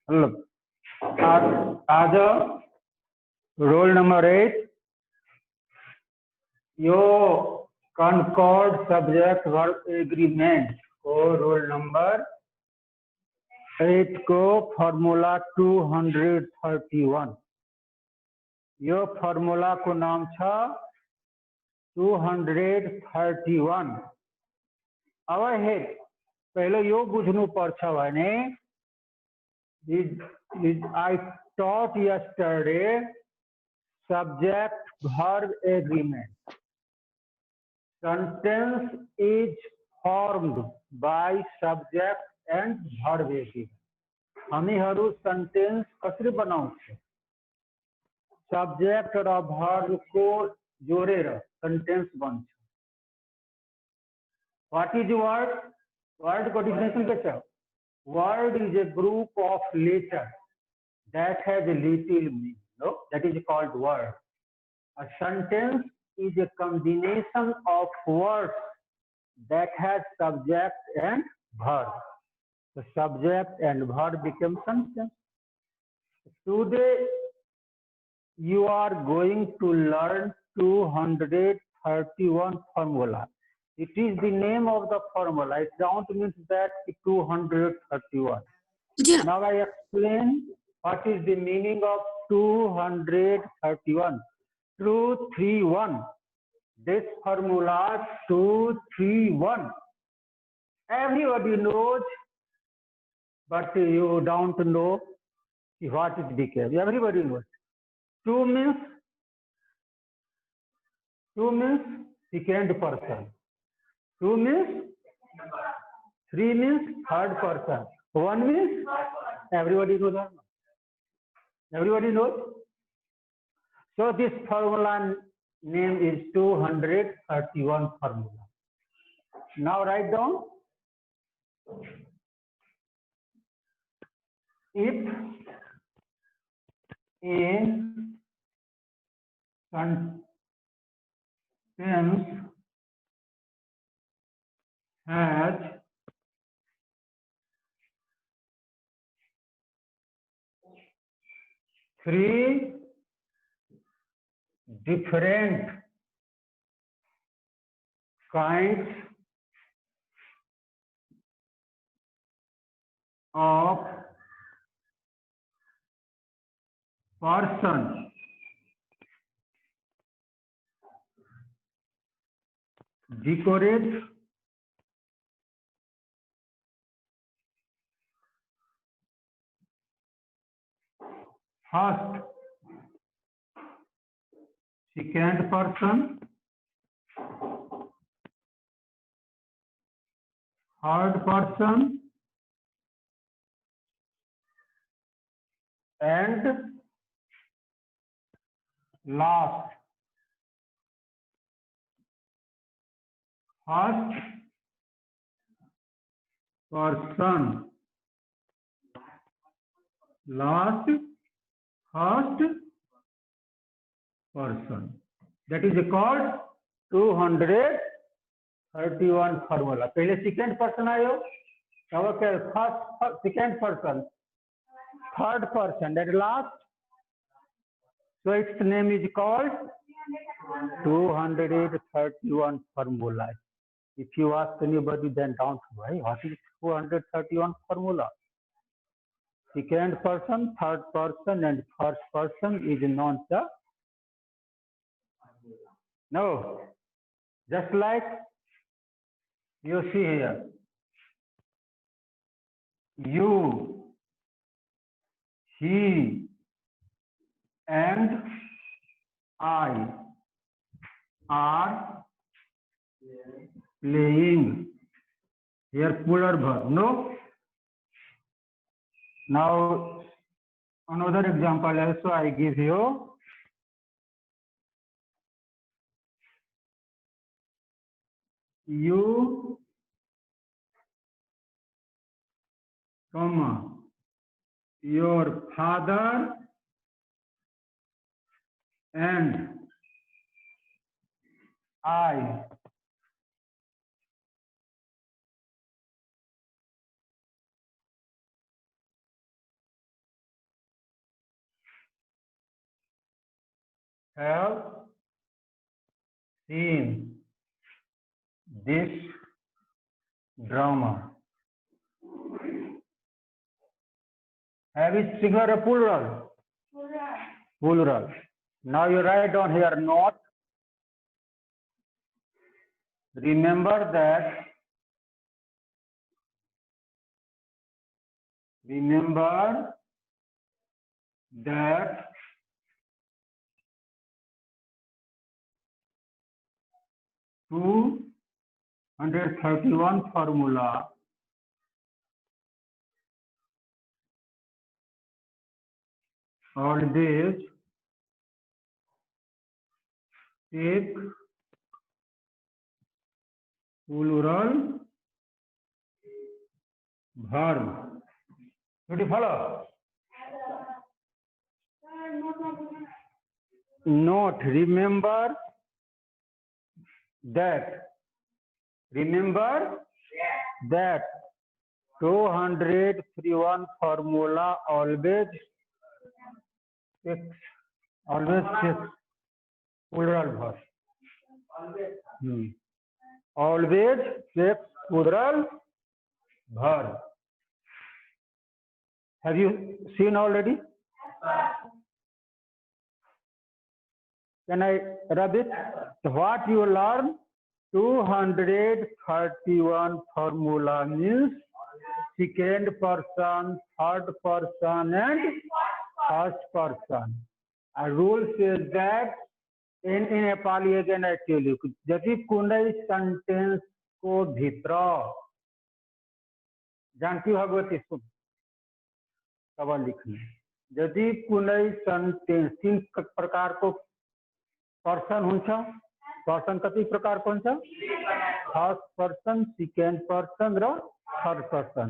Look, other roll number 8. Your Concord subject verb agreement को roll number 8 को formula 231 यो formula को नाम छ 231 अब हेड पहले यो बुझ्नु पर्छ भने I taught yesterday subject verb agreement. Sentence is formed by subject and verb agreement. हामीहरू सेन्टेन्स कसरी बनाउँछ सब्जेक्ट र भर्ब को जोडेर सेन्टेन्स बन्छ व्हाट इज वर्ड वर्ड को डेफिनेसन के छ word is a group of letters that has a little meaning. No, that is called word. A sentence is a combination of words that has subject and verb. The subject and verb become sentence. Today you are going to learn 231 formula. It is the name of the formula. It don't mean that 231. Yeah. Now I explain what is the meaning of 231. 231. This formula 231. Everybody knows, but you don't know what it became. Everybody knows. 2 means second person. 2 means 3 means third person. 1 means everybody knows that. Everybody knows. So this formula name is 231 formula. Now write down. If a sentence has three different kinds of person, decorate first, second person, third person, and last. First person, last, first person. That is called 231 formula. पहले second person आयो, अब first, second person, third person, that last. So its name is called 231 formula. If you ask anybody, then don't worry. What is 231 formula? Second person, third person, and first person is known as. No, just like you see here. You, he, and I are playing. Here plural verb. No. Now another example also I give you. You, comma, your father and I have seen this drama. Have is singular or plural? Plural. Now you write down here not. Remember that 231 formula always take plural verb. Did you follow? Note, remember that 231 formula always takes plural verb. Always takes plural verb. Have you seen already? Can I rub it? So what you learn? 231 formula means second person, third person, and first person. A rule says that in Nepali, again I tell you, यदि कुनै sentence को भित्र जानकी भगवती सुन तब लिख्ने यदि कुनै sentence तीन प्रकार को पर्सन हुन्छ पर्सन कति प्रकार को हुन्छ फर्स्ट पर्सन सेकेंड पर्सन र थर्ड पर्सन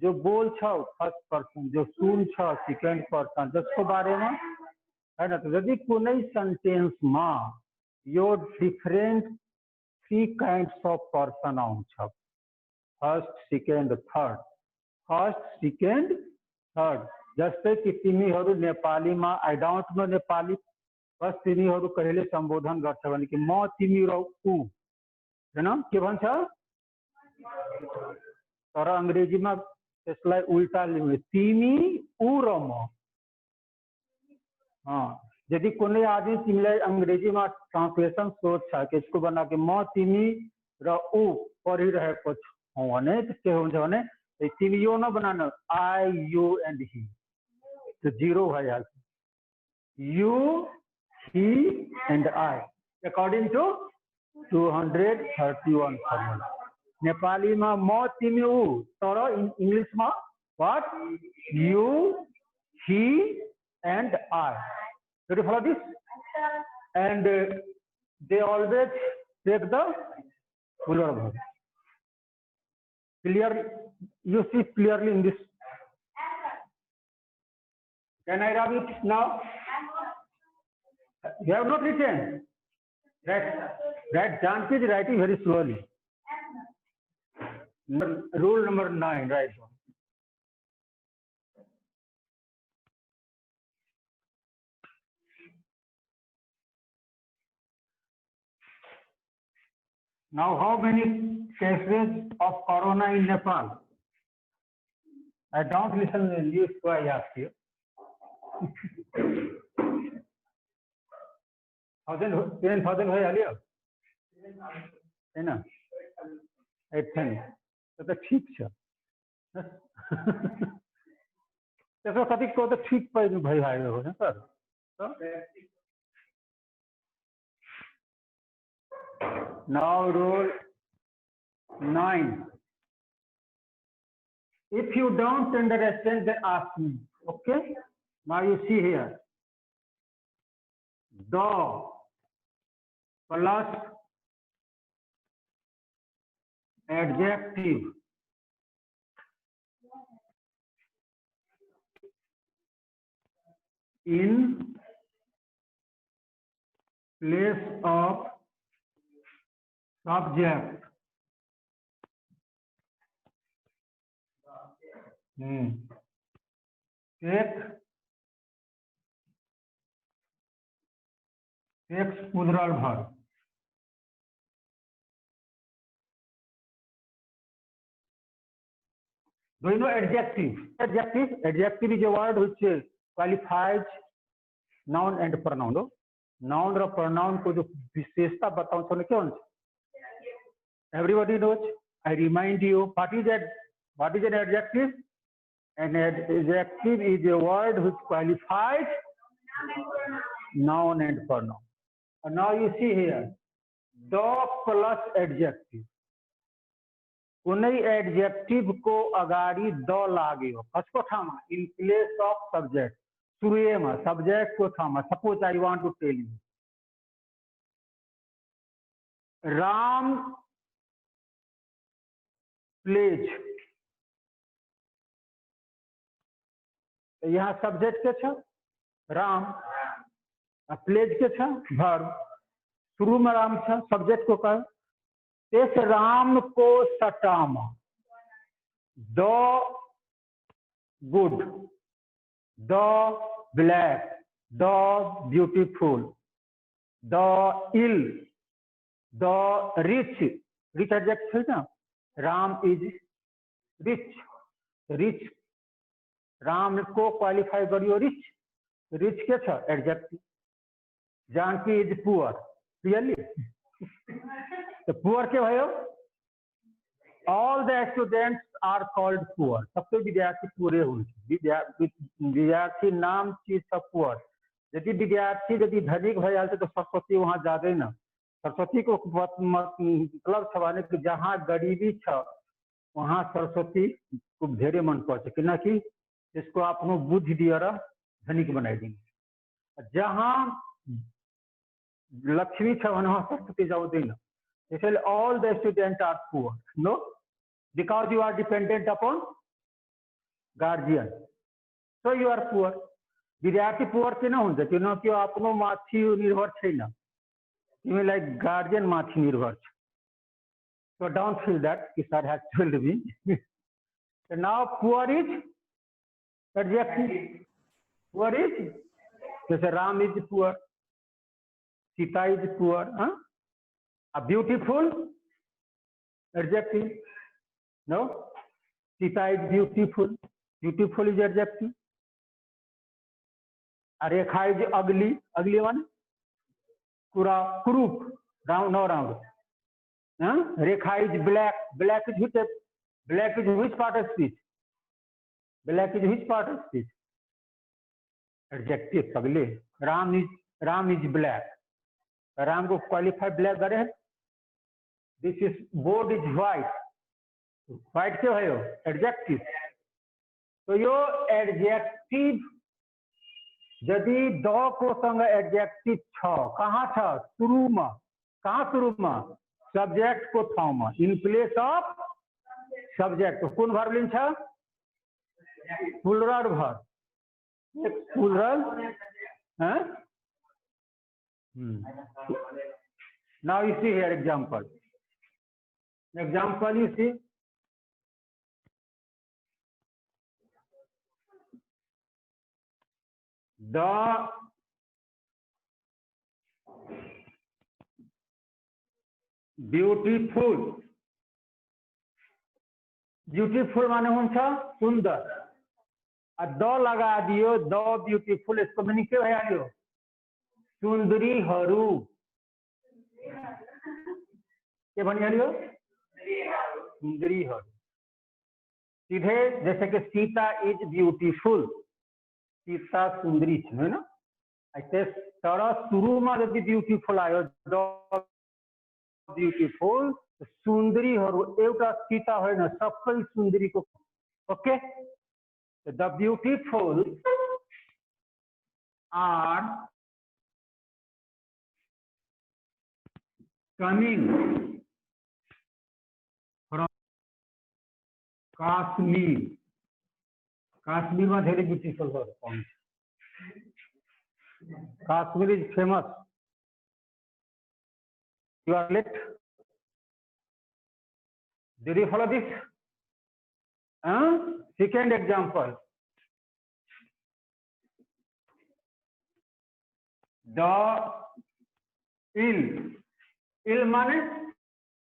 जो बोल छ फर्स्ट पर्सन जो सुन छ सेकेंड पर्सन जसको बारेमा हैन त यदि कुनै सेन्टेन्स मा यो different three kinds of person आउँछ फर्स्ट सेकेंड थर्ड जस्तै कि तिमीहरु नेपालीमा आई डोन्ट नो नेपाली बस तिमीहरु कहिले सम्बोधन गर्छ भने कि म तिमी र उ हैन के भन्छ तर अंग्रेजीमा त्यसलाई उल्टा लिनु तिमी उ र म यदि कुनै आदमी तिमीलाई अंग्रेजीमा ट्रान्सलेसन सोध्छ कि यसको बना कि म तिमी र उ पढिरहेको छौ भने के हुन्छ भने तिमी यो नबनाउनु आई यू एन्ड ही त्यो जीरो भइहाल्छ you he and I according to 231 formula. Nepali ma ma timi u tara in English ma what you he and I. Did you follow this? And they always take the plural verb. Clear? You see clearly in this. Can I rub it now? You have not written. That Janki is writing very slowly. Rule number 9, right? Now, how many cases of corona in Nepal? I don't listen to the news, so I ask you. 10,000 भइहाल्यो हैन 8,000 त ठीक छ त्यसो कतिको त ठीक भइहाल्यो हो sir Now rule 9. If you don't understand, then ask me. Okay? Now you see here. The plus adjective in place of subject take takes plural verb. Do you know adjective? Adjective is a word which qualifies noun and pronoun. No? Noun और pronoun को जो विशेषता बताऊं तो क्या होना? Everybody knows. I remind you, what is that? What is an adjective? An adjective is a word which qualifies noun and pronoun. And now you see here, the plus adjective. कुनै adjective को अगाडि द लाग्यो कसको ठाउँमा in place of subject सुरुमा subject को ठाउँमा suppose I want to tell you Ram प्लेज यहाँ सब्जेक्ट के छ राम प्लेज के छ वर्ब सुरुमा राम छ सब्जेक्ट को कह इस राम को सटामा the good the black the beautiful the ill the rich rich adjective है ना राम इज रिच राम को क्वालिफाई करियो रिच के छ adjective Janaki is poor clearly तो पुअर के भयो all the students are called poor सबसे विद्यार्थी पूरे हुन्छ विद्यार्थी नाम चीज सब पुअर यदि विद्यार्थी यदि धनिक भइहाल्छ तो सरस्वती वहाँ जाँदैन सरस्वती को मतलब छ भने कि जहाँ गरीबी छ वहाँ सरस्वती को धेरै मन पर्छ किनकि त्यसको आफ्नो बुद्धि दिएर धनिक बनाइदिन्छ जहाँ लक्ष्मी छ भने वहाँ सरस्वती जाउँदैन इसलिए all the students are poor no because you are dependent upon guardian so you are poor विद्यार्थी पुअर किन हुन्छ किनकि आफ्नो माथि निर्भर छैन तिमीलाई गार्जियन माथि निर्भर छ so don't feel that sir has told me so now poor is adjective poor is जैसे Ram is poor Sita is poor a beautiful adjective no Sita is beautiful is adjective a Rekha is ugly one kurup round Rekha is black is which part of speech adjective ugly Ram is black Ram को qualify black करे This is board is white क्यों है यो adjective तो यो adjective यदि the को संग adjective छ कहाँ छ सुरुमा सब्जेक्ट को ठाउँमा इन प्लेस अफ सब्जेक्ट कुन भर्ब लिन्छ plural verb plural now you see here example you see the beautiful माने हुन्छ सुन्दर द लगा दियो द ब्यूटीफुल इसको मिनिङ के भइहाल्यो सुन्दरीहरू के भनिहाल्यो सुन्दरीहरू सीधे जैसे कि सीता इज ब्यूटीफुल सीता सुन्दरी छ हैन तर सुरुमा यदि ब्यूटीफुल आयो द ब्यूटीफुल सुन्दरीहरू एउटा सीता होइन सबै सुन्दरीको okay the beautiful are coming from Kashmir में धेरै ब्यूटीफुल पाउँछ Kashmir is famous you are late did you follow this second example the इल इल माने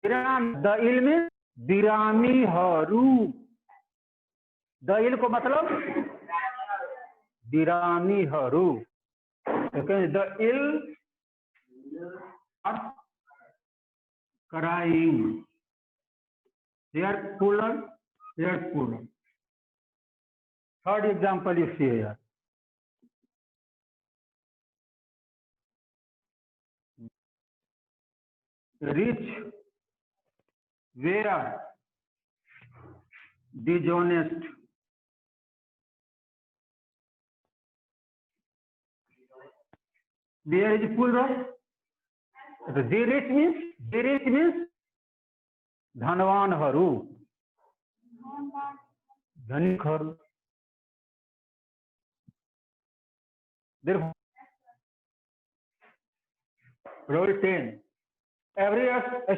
द इल में बिरामी हरू, द इल को मतलब बिरामी हरू, the ill are crying, they are plural, they are plural. Third example you see here. Rich, where, dishonest. Where is plural? The rich means धनवान हरू, धनिक हरू. Therefore, role 10. Every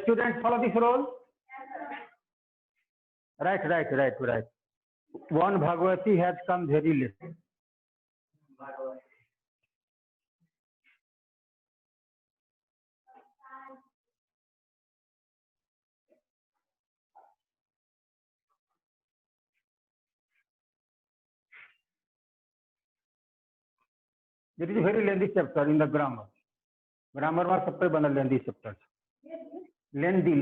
student follow this role. Right. One Bhagavati has come very late. It is a very lengthy chapter in the grammar. Grammar में सबसे बना lengthy chapter. Lengthy.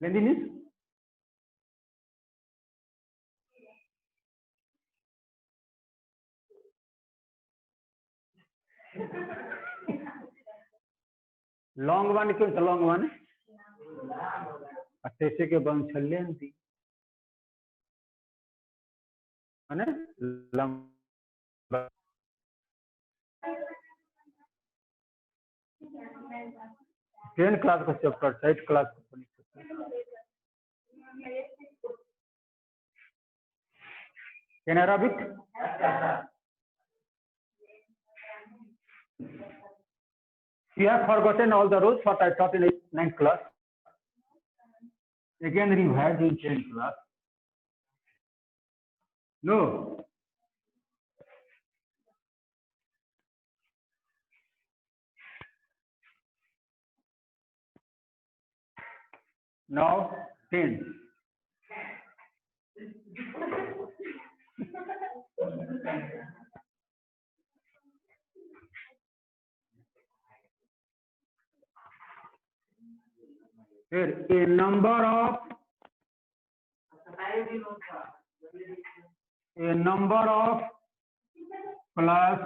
Lengthy means long one क्यों long one? अच्छे के बंश lengthy. है ना? लंबा. 10 class का chapter 8 class in Arabic. You have forgotten all the rules what I taught in 9th class. Again revise in 10th class. No. Now 10. Here a number of plus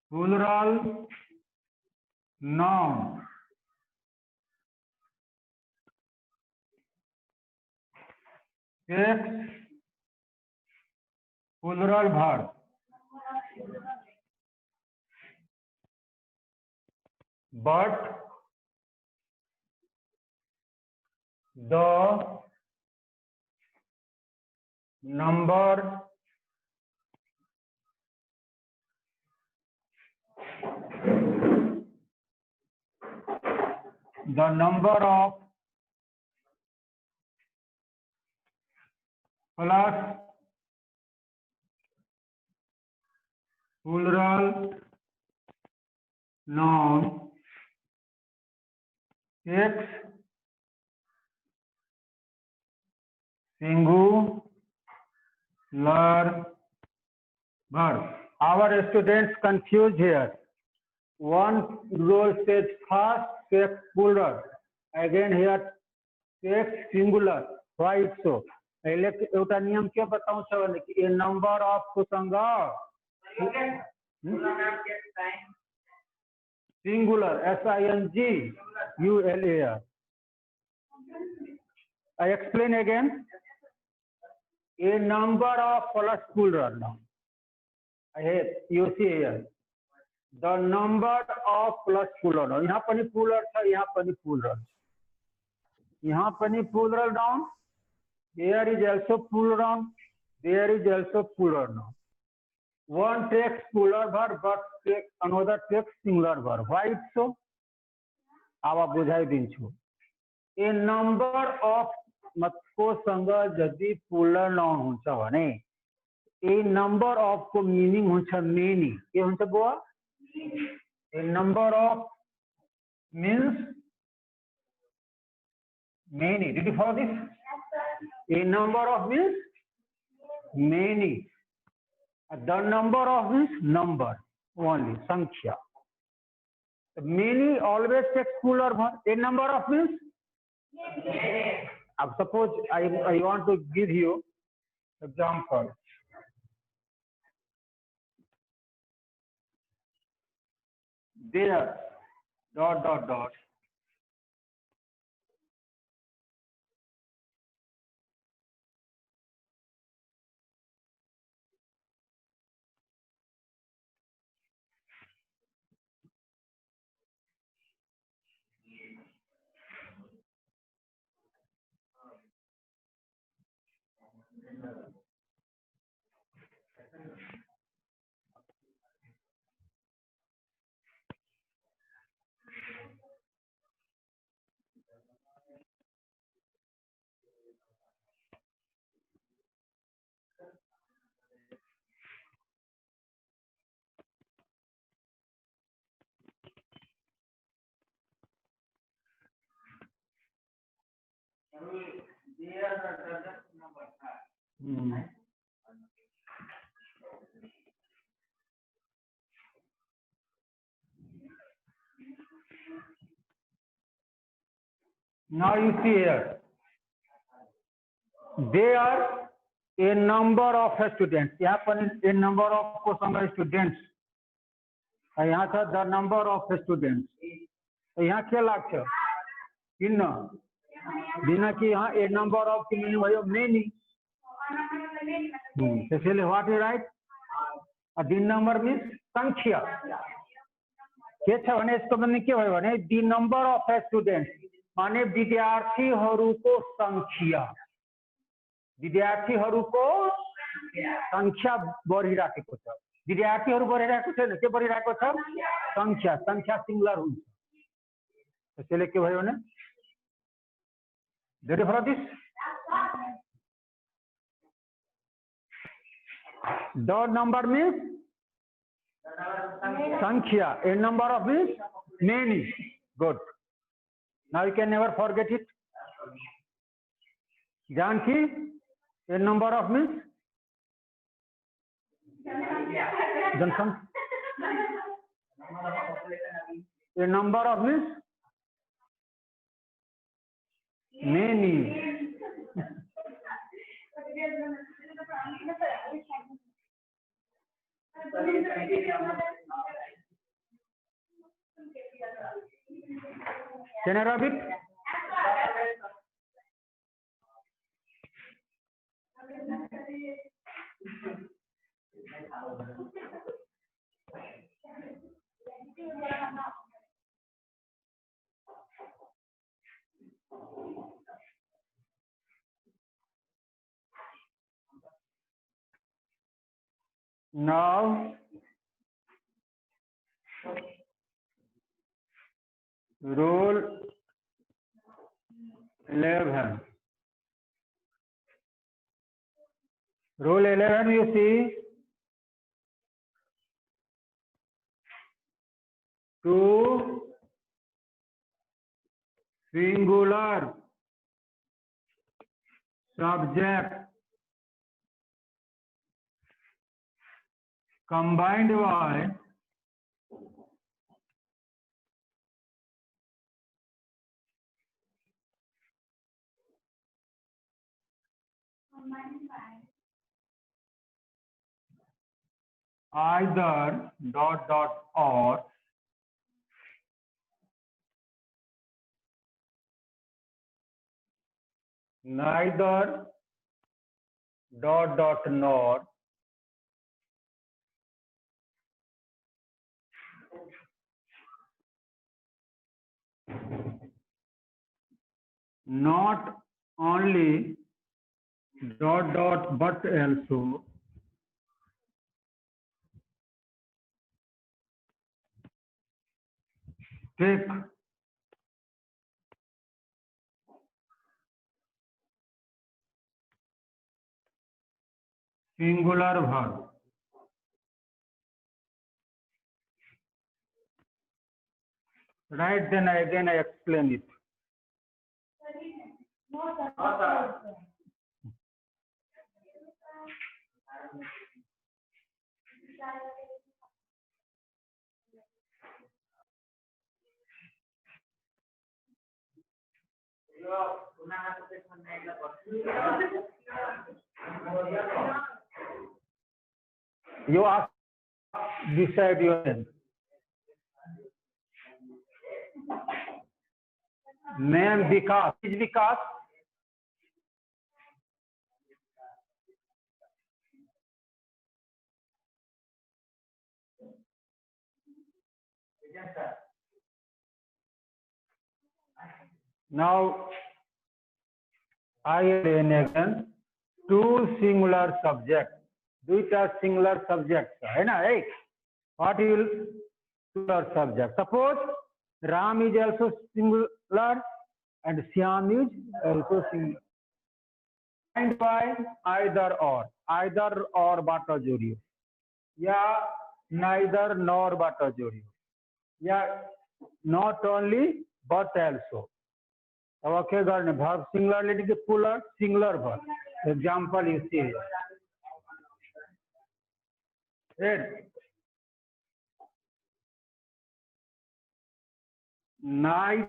plural noun takes plural verb. But the number of plus plural noun takes singular verb. Our students confused here. One rule says first takes plural, again here takes singular. Why so? एउटा नियम के बताऊं sir कि a number of कुसंगा singular singular. I explain again. A number of plus plural noun. You see here. The number of plus plural noun. यहाँ पर plural था, यहाँ पर plural. यहाँ पर plural noun. There is also plural noun. There is also plural noun. One takes plural verb, but another takes singular verb. Why so? आवा बुझाई दिन छु. A number of मतको संग जदि प्लूरल नाउन हुन्छ भने ए नंबर ऑफ को meaning हुन्छ मेनी के हुन्छ बुवा a number of means many. Did you follow this? A number of means many. The number of means number only sankhya. Many always takes plural form. A number of means suppose I want to give you example. There dot dot dot Now you see here, they are a number of students. यहाँ पर a number of को समय students. यहाँ था the number of students. यहाँ क्या लाग्छ? किन? बिना कि यहाँ a number of की meaning भयो many. त्यसैले what you write? The number means संख्या. के छ भने यसको पनि के भयो भने the number of students. माने विद्यार्थीहरूको संख्या विद्यार्थीहरूको संख्या बढिराखेको छ विद्यार्थीहरू बढिरहेको छैन के बढिरहेको छ संख्या संख्या सिंगुलर हुन्छ त्यसैले के भयो भने Did you follow this? The number means sankhya. A number of means many. Good. Now you can never forget it. Janki, a number of means जनसंख्या. A number of means many. Can I rub it? Now rule 11. Rule 11 you see two singular subject combined by either dot dot or neither dot dot nor not only dot dot but also take singular verb. Right, then again I explain it. You ask, decide your name. Name Vikas. Is Vikas? Now I explain again. Two singular subjects. दुईटा singular subjects है ना एक. What will singular subject? Suppose Ram is also singular and Shyam is also singular. And by either or बाटा जोड़ियो या neither nor बाटा जोड़ियो या not only but also. अब क्या करने verb singularity के plural singular verb. Example you see. Read. Neither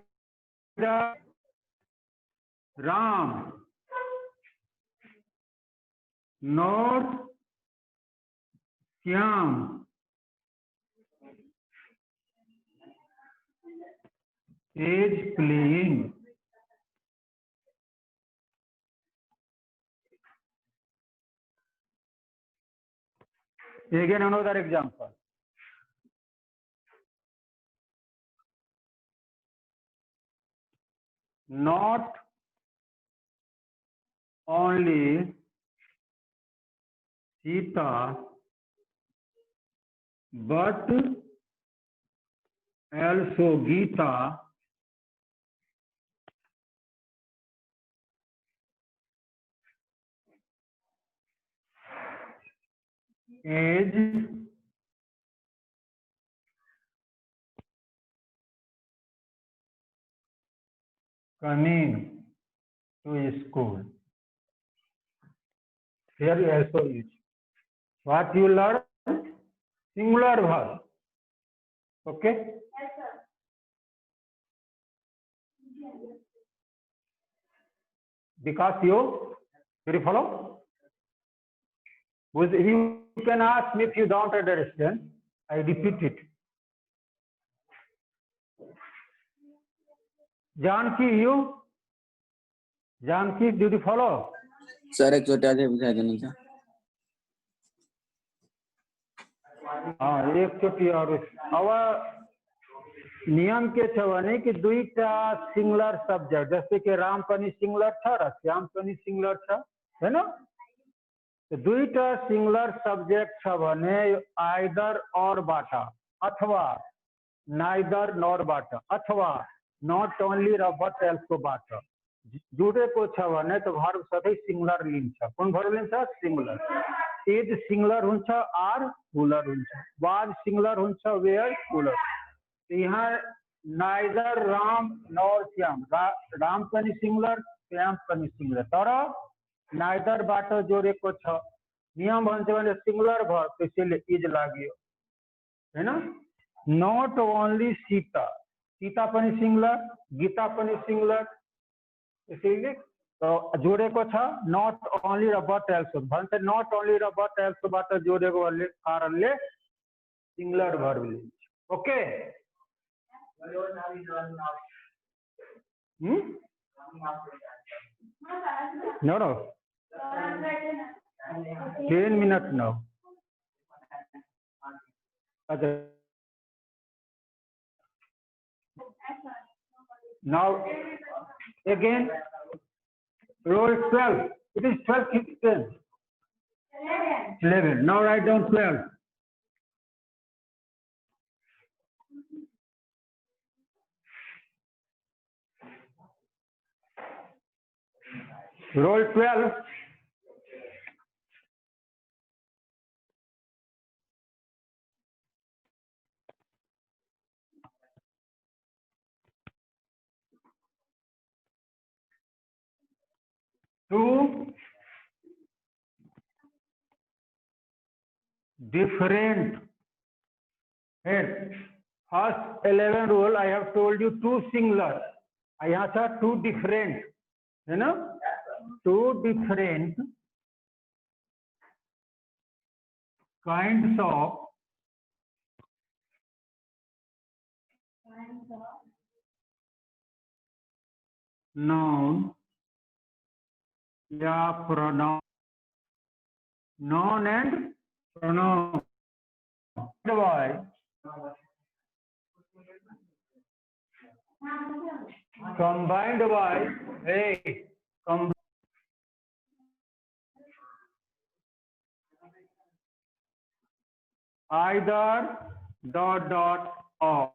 Ram nor Shyam is playing. Again another example. Not only Sita but also Gita is coming to school. Here also is. What you learn? Singular verb. Okay? Because you follow? You can ask me if you don't understand. I repeat it. Janki, you? Janki, do you follow? Sir एक छोटा से बुझा देना था. हाँ एक चोटी और नियम के छे कि दुईटा सिंगुलर सब्जेक्ट जैसे कि राम पनि सिंगुलर छ र श्याम पनि सिंगुलर छ हैन तो दुईटा सिंगुलर सब्जेक्ट छ भने आइदर और बाटा अथवा नाइदर नॉर बाट अथवा नॉट ओन्ली र बट एल्सको बाट जुडेको छ भने त भर्ब सधैँ सिंगुलर लिन्छ. कुन भर्ब लिन्छ? सिंगुलर. इज सिंगुलर हुन्छ आर प्लुरल हुन्छ. वाज सिंगुलर हुन्छ वेयर प्लुरल. यहाँ नाइदर राम नॉर श्याम राम पनि सिंगुलर श्याम पनि सिंगुलर तर नाइदर बाट जोडेको छ. नियम भन्छ भने सिंगुलर भर्ब त्यसैले इज लाग्यो हैन. नॉट ओन्ली सीता सीता पनि सिंगुलर गीता पनि सिंगुलर त्यसैले जोडेको छ. नॉट ओन्ली र बट एल्सो भन्छ. नॉट ओन्ली र बट एल्सो बाट जोडेको कारणले सिंगुलर भर्ब लिन्छ. Okay no 10 minutes now. Now again roll 12. It is 12 10 11. Now write down 12. Roll 12. two different heads. First 11 rule I have told you two singular. यहाँ था two different, है ना? Two different kinds of noun या pronoun, noun and pronoun. Why? Combined by either dot or,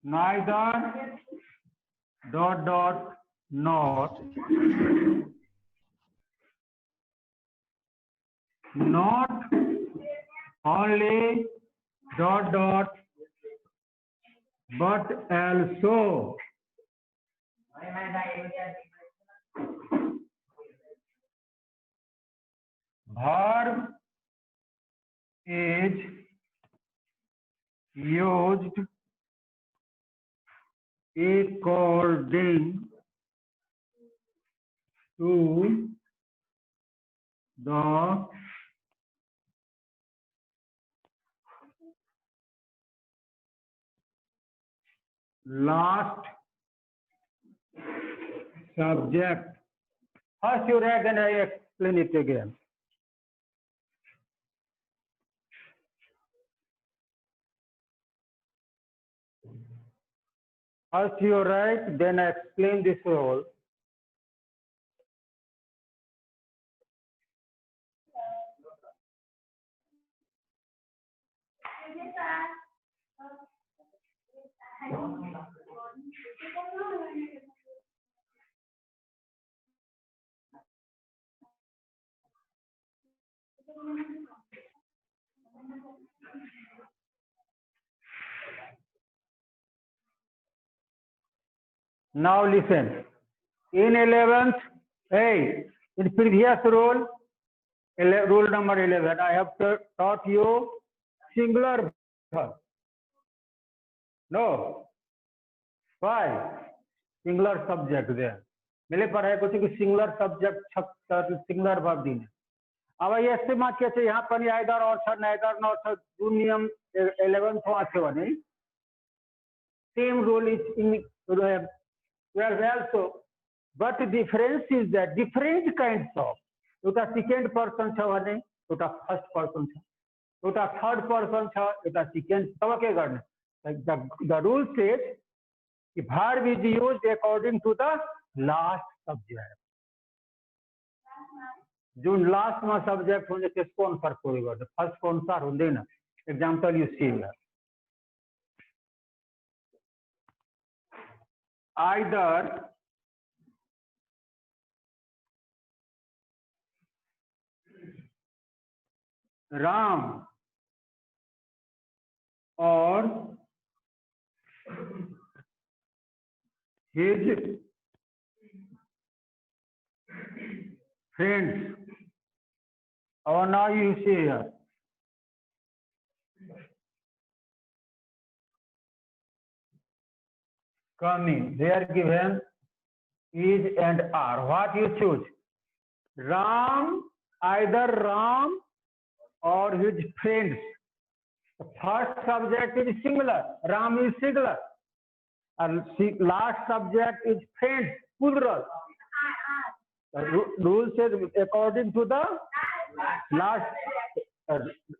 neither dot not, not only dot but also. Verb is used according to the last subject. First you read and I explain it again. First you write, then I explain this rule. Now listen. In 11th, in previous rule, rule number 11, I have taught you singular verb. No. Why? Singular subject there. मेरे पढ़ाई को कि singular subject singular verb दी ने. अब ये इस्तेमाल कैसे यहाँ पर either or neither nor नियम 11th वाचे वाले. Same rule is in 12 also, but the difference is that different kinds of. एउटा second person छ भने एउटा first person छ, एउटा third person छ, एउटा second. तब के गर्ने? The rule says कि verb is used according to the last subject. Jun last में subject होने त्यसको अनुसार प्रयोग गर्छ. first को अनुसार हुँदैन. Example you see here. Either Ram or his friends. Or now you see here. Coming, they are given is and are. What you choose? Ram, either Ram or his friends. The first subject is singular. Ram is singular. And last subject is friends, plural. The rule says according to the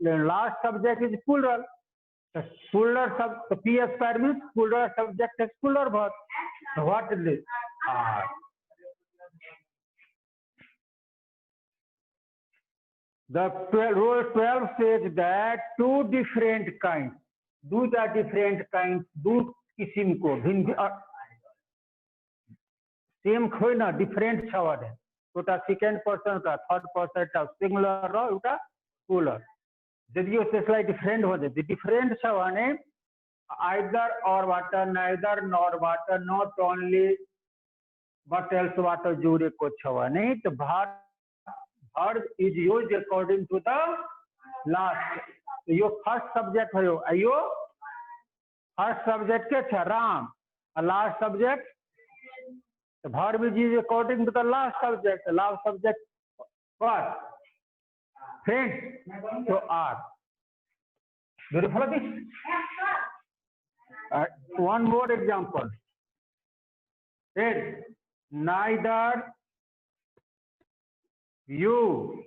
last subject is plural. The plural the PS pad means plural subject is plural verb. So what is this? The rule 12 says that two different kinds, दो किस्म को भिन्न same खोइ न different छ भने एउटा second person का थर्ड पर्सन का सिंगुलर र एउटा प्लुरल. यदि यो त्यसलाई डिफरेंट भन्छ, डिफरेंट छ भने either or बाट, neither nor बाट, not only but else what जुड़े को छवा नहीं तो verb is used according to the last. तो यो first subject है यो first subject के छ Ram last subject the verb is used according to the last subject what friends so are do you follow this? One more example. Neither you